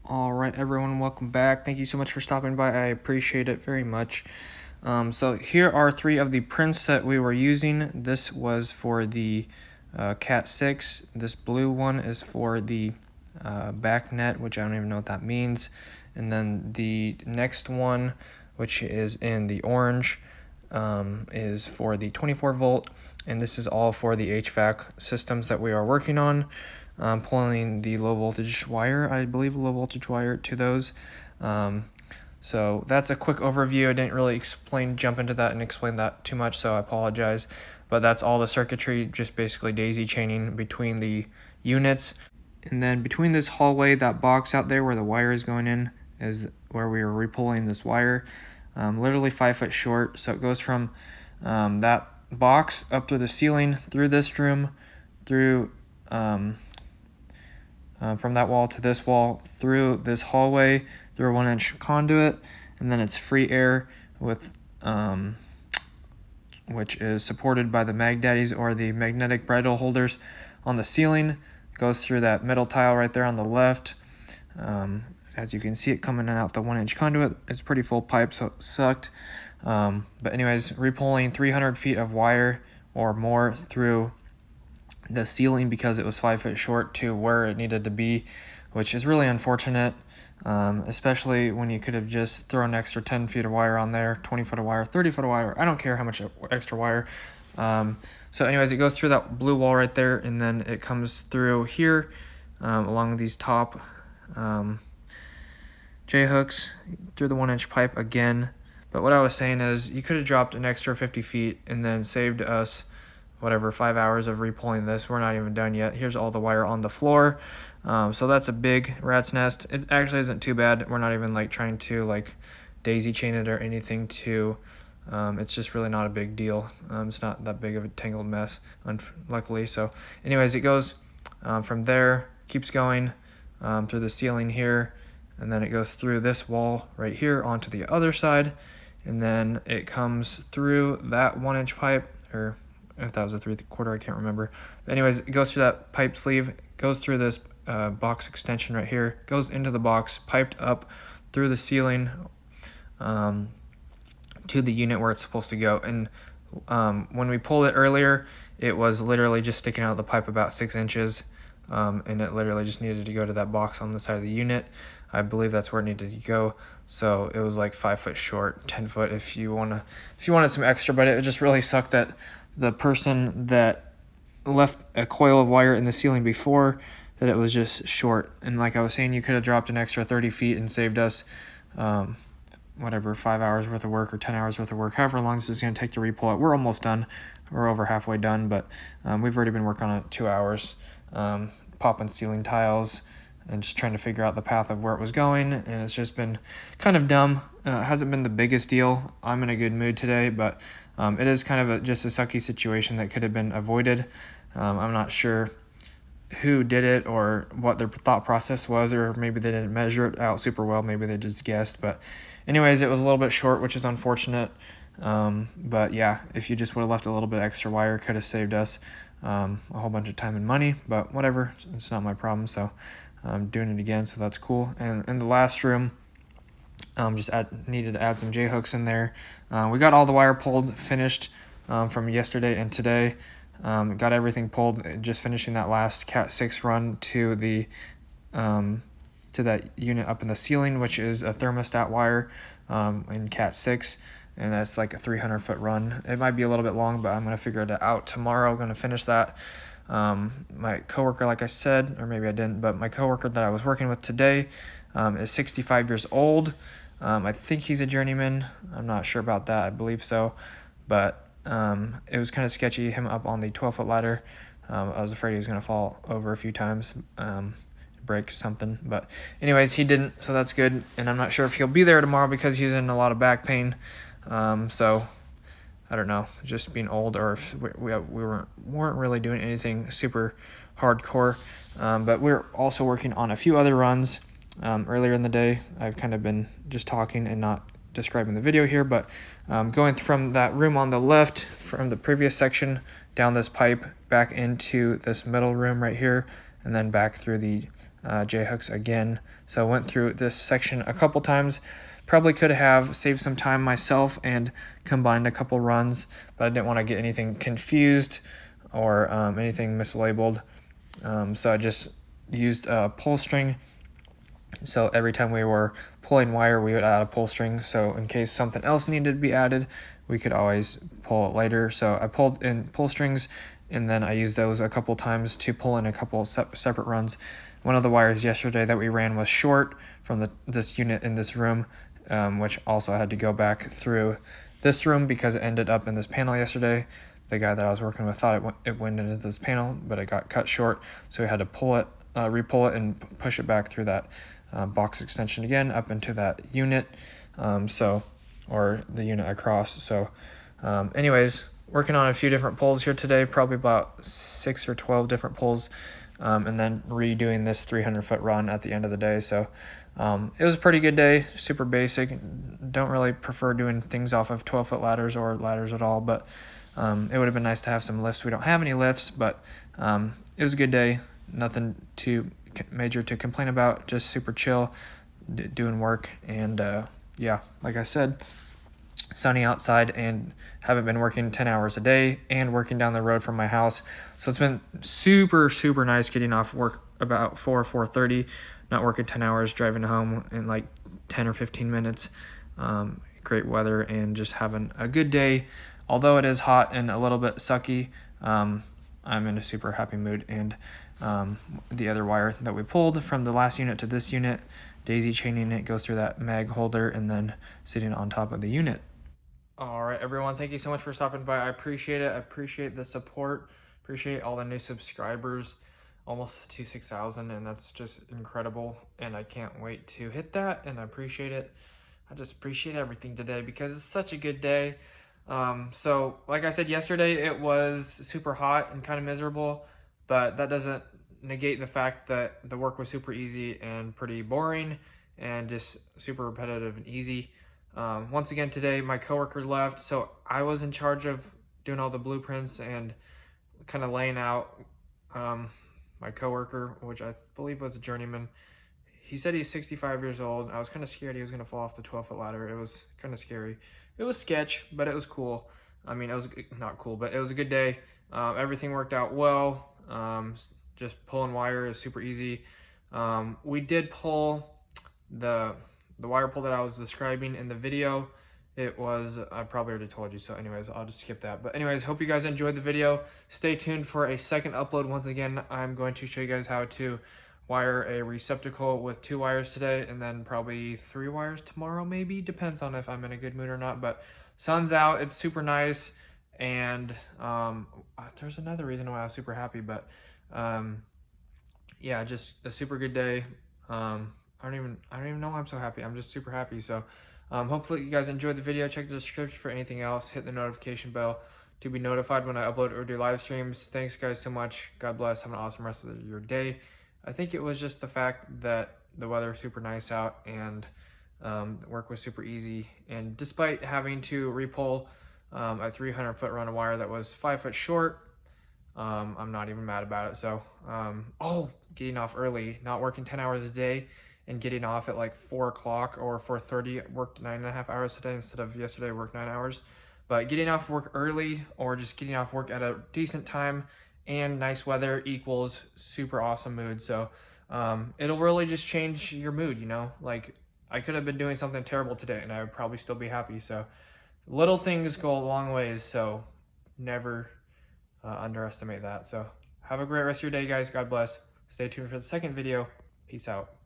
All right, everyone, welcome back. Thank you so much for stopping by. I appreciate it very much. So here are three of the prints that we were using. This was for the Cat 6. This blue one is for the back net, which I don't even know what that means. And then the next one, which is in the orange, is for the 24 volt. And this is all for the HVAC systems that we are working on. Pulling the low voltage wire, I believe low voltage wire to those. So that's a quick overview. I didn't really jump into that and explain that too much, so I apologize. But that's all the circuitry, just basically daisy chaining between the units. And then between this hallway, that box out there where the wire is going in is where we are repulling this wire. Literally 5 foot short, so it goes from that box up through the ceiling, through this room, through from that wall to this wall, through this hallway, through a 1-inch conduit, and then it's free air with which is supported by the mag daddies or the magnetic bridle holders on the ceiling. It goes through that middle tile right there on the left. As you can see, it coming in out the 1-inch conduit. It's pretty full pipe, so it sucked. But anyways, repulling 300 feet of wire or more through the ceiling because it was 5 foot short to where it needed to be, which is really unfortunate, especially when you could have just thrown an extra 10 feet of wire on there, 20 foot of wire, 30 foot of wire. I don't care how much extra wire. So anyways, it goes through that blue wall right there, and then it comes through here along these top J-hooks through the 1-inch pipe again. But what I was saying is you could have dropped an extra 50 feet and then saved us whatever 5 hours of repulling this. We're not even done yet. Here's all the wire on the floor. So that's a big rat's nest. It actually isn't too bad. We're not even trying to daisy chain it or anything to it's just really not a big deal. It's not that big of a tangled mess, luckily. So anyways, it goes from there, keeps going through the ceiling here, and then it goes through this wall right here onto the other side, and then it comes through that 1-inch pipe, or if that was a 3/4, I can't remember. But anyways, it goes through that pipe sleeve, goes through this box extension right here, goes into the box, piped up through the ceiling to the unit where it's supposed to go. And when we pulled it earlier, it was literally just sticking out of the pipe about 6 inches, and it literally just needed to go to that box on the side of the unit. I believe that's where it needed to go. So it was 5 foot short, 10 foot if you wanted some extra. But it just really sucked that the person that left a coil of wire in the ceiling before, that it was just short. And like I was saying, you could have dropped an extra 30 feet and saved us whatever, 5 hours worth of work or 10 hours worth of work, however long this is going to take to repull it. We're almost done. We're over halfway done, but we've already been working on it 2 hours, popping ceiling tiles and just trying to figure out the path of where it was going. And it's just been kind of dumb. It hasn't been the biggest deal. I'm in a good mood today, but it is kind of just a sucky situation that could have been avoided. I'm not sure who did it or what their thought process was, or maybe they didn't measure it out super well. Maybe they just guessed. But anyways, it was a little bit short, which is unfortunate. But yeah, if you just would have left a little bit extra wire, could have saved us a whole bunch of time and money. But whatever, it's not my problem. So I'm doing it again, so that's cool. And in the last room, needed to add some J-hooks in there. We got all the wire pulled, finished from yesterday and today. Got everything pulled, just finishing that last Cat 6 run to the to that unit up in the ceiling, which is a thermostat wire in Cat 6, and that's a 300 foot run. It might be a little bit long, but I'm going to figure it out tomorrow. I'm going to finish that. My coworker, like I said, or maybe I didn't, but my coworker that I was working with today is 65 years old. I think he's a journeyman. I'm not sure about that. I believe so, but it was kind of sketchy, him up on the 12-foot ladder. I was afraid he was going to fall over a few times, break something. But anyways, he didn't, so that's good. And I'm not sure if he'll be there tomorrow because he's in a lot of back pain. So I don't know, just being old, or if we weren't really doing anything super hardcore. But we're also working on a few other runs. Earlier in the day, I've kind of been just talking and not describing the video here, but going from that room on the left from the previous section down this pipe back into this middle room right here, and then back through the J-hooks again. So I went through this section a couple times. Probably could have saved some time myself and combined a couple runs, but I didn't want to get anything confused or anything mislabeled. So I just used a pull string. So every time we were pulling wire, we would add a pull string. So in case something else needed to be added, we could always pull it later. So I pulled in pull strings, and then I used those a couple times to pull in a couple separate runs. One of the wires yesterday that we ran was short from this unit in this room, which also had to go back through this room because it ended up in this panel yesterday. The guy that I was working with thought it went into this panel, but it got cut short, so we had to pull it, re-pull it, and push it back through that box extension again up into that unit, or the unit across. So anyways, working on a few different pulls here today, probably about 6 or 12 different pulls, and then redoing this 300-foot run at the end of the day. So it was a pretty good day, super basic. Don't really prefer doing things off of 12-foot ladders or ladders at all, but it would have been nice to have some lifts. We don't have any lifts, but it was a good day. Nothing too major to complain about, just super chill, doing work. And yeah, like I said, sunny outside, and haven't been working 10 hours a day and working down the road from my house. So it's been super nice getting off work about 4:30, not working 10 hours, driving home in like 10 or 15 minutes. Great weather and just having a good day. Although it is hot and a little bit sucky, I'm in a super happy mood. And the other wire that we pulled from the last unit to this unit, daisy chaining it, goes through that mag holder and then sitting on top of the unit. All right, everyone, thank you so much for stopping by. I appreciate it. I appreciate the support. Appreciate all the new subscribers, almost to 6,000, and that's just incredible. And I can't wait to hit that, and I appreciate it. I just appreciate everything today because it's such a good day. So like I said yesterday, it was super hot and kind of miserable, but that doesn't negate the fact that the work was super easy and pretty boring and just super repetitive and easy. Once again today, my coworker left, so I was in charge of doing all the blueprints and kind of laying out my coworker, which I believe was a journeyman. He said he's 65 years old. I was kind of scared he was going to fall off the 12-foot ladder. It was kind of scary. It was sketch, but it was cool. I mean, it was not cool, but it was a good day. Everything worked out well. Just pulling wire is super easy. We did pull the wire pull that I was describing in the video. It was, I probably already told you, so anyways, I'll just skip that. But anyways, hope you guys enjoyed the video. Stay tuned for a second upload. Once again, I'm going to show you guys how to wire a receptacle with 2 wires today, and then probably 3 wires tomorrow, maybe. Depends on if I'm in a good mood or not. But sun's out, it's super nice, and there's another reason why I was super happy, but yeah, just a super good day. I don't even know why I'm so happy. I'm just super happy. So hopefully you guys enjoyed the video. Check the description for anything else. Hit the notification bell to be notified when I upload or do live streams. Thanks guys so much. God bless. Have an awesome rest of your day. I think it was just the fact that the weather was super nice out and the work was super easy. And despite having to re-pull a 300-foot run of wire that was 5 foot short, I'm not even mad about it. So, getting off early, not working 10 hours a day and getting off at like 4 o'clock or 4:30, worked 9.5 hours today instead of yesterday, worked 9 hours. But getting off work early or just getting off work at a decent time and nice weather equals super awesome mood. So it'll really just change your mood, you know? Like, I could have been doing something terrible today and I would probably still be happy. So little things go a long ways, so never underestimate that. So have a great rest of your day, guys. God bless. Stay tuned for the second video. Peace out.